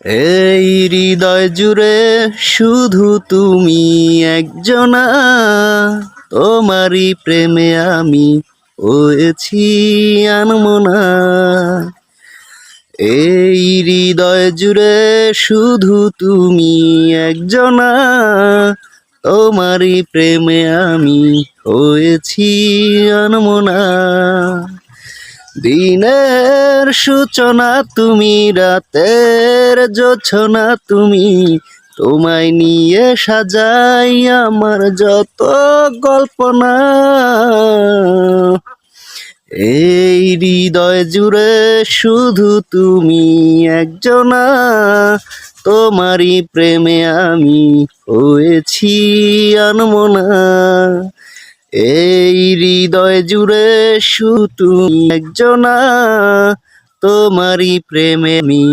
এই হৃদয় জুড়ে শুধু তুমি একজনা, তোমারই প্রেমে আমি হয়েছি আনমনা। এই হৃদয় জুড়ে শুধু তুমি একজনা, তোমারই প্রেমে আমি হয়েছি আনমনা। দিনের সূচনা তুমি, রাতের জোছনা তুমি, তোমায় নিয়ে সাজাই আমার যত কল্পনা। এই হৃদয় জুড়ে শুধু তুমি একজনা, তোমারই প্রেমে আমি হয়েছি আনমনা। এই হৃদয় জুড়ে শুধু তুমি একজনা, তোমারই প্রেমে আমি